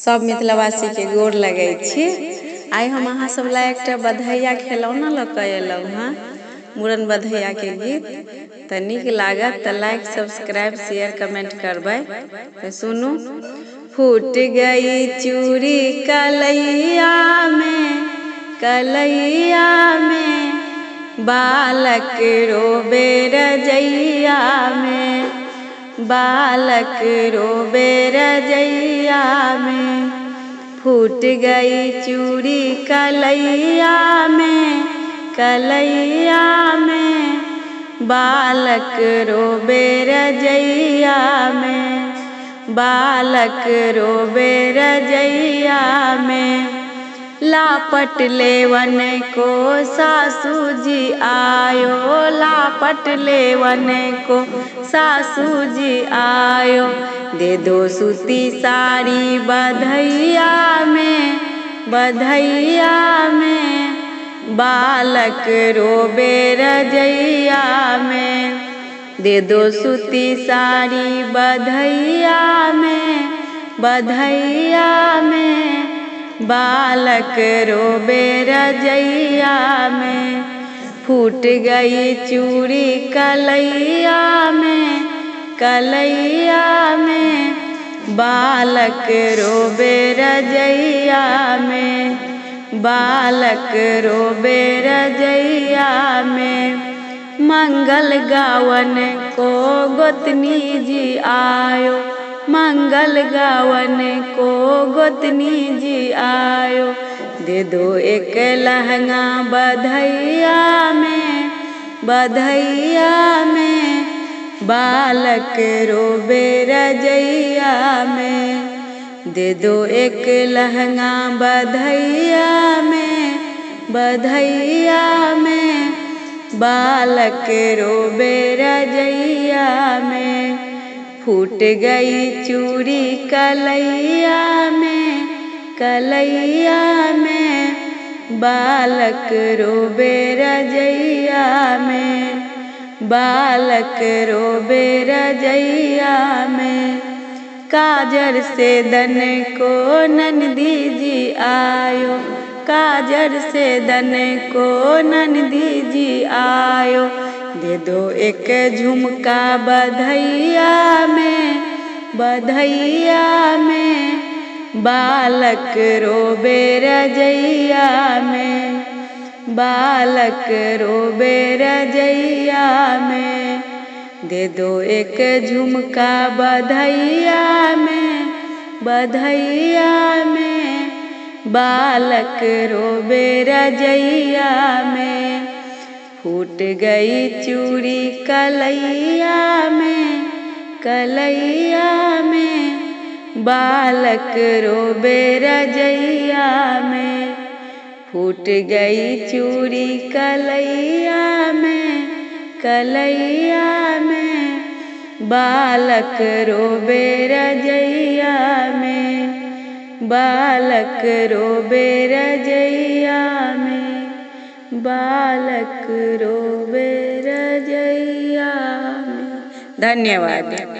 सब मिथिलावासी के गोर लगे छी। आई हम अहाँ सब ला एक बधैया खिलौना लऽ अयलहुँ हाँ, मुड़न बधैया के गीत। तो निक लागत तो लाइक सब्सक्राइब शेयर कमेंट करबै। तो सुनू। फूट गई चूड़ी कलैया में, बालक रोबे रजैया में, बालक रोबे रजैया में। फूट गई चूड़ी कलैया में, कलैया में, बालक रोबे रजैया में, बालक रोबे रजैया में। लापट लेवन को सासू जी आयो, लापट लेवन को सासू जी आयो। दे दो सूती साड़ी बधैया में, बधैया में, बालक रोबे रजैया में। दे दो सूती साड़ी बधैया में, बधैया में, बालक रोबे रजैया में। फूट गई चूड़ी कलैया में, कलैया में, बालक रोबे रजैया में, बालक रोबे रजैया में। मंगल गावन को गोतनी जी आयो, मंगल गावन को गोतनी जी आयो। दे दो एक लहंगा बधैया में, बधैया में, बालक रोबे रजैया में। दे दो एक लहंगा बधैया में, बधैया में, बालक रोबे रजैया में। फूट गई चूड़ी कलैया में, कलैया में, बालक रोबे रजैया में, बालक रोबे रजैया में। काजर से दन को नंदी जी आयो, काजर से दन को नंदी जी आयो। दे दो एक झुमका बधैया में, बधैया में, बालक रोबे रजैया में, बालक रोबे रजैया में। दे दो एक झुमका बधैया में, बधैया में, बालक रोबे रजैया में। फूट गई चूड़ी कलैया में, कलैया में, बालक रोबे रजैया में। फूट गई चूड़ी कलैया में, कलैया में, बालक रोबे रजैया में, बालक रोबे रजैया में, बालक रोबे रजैया में। धन्यवाद।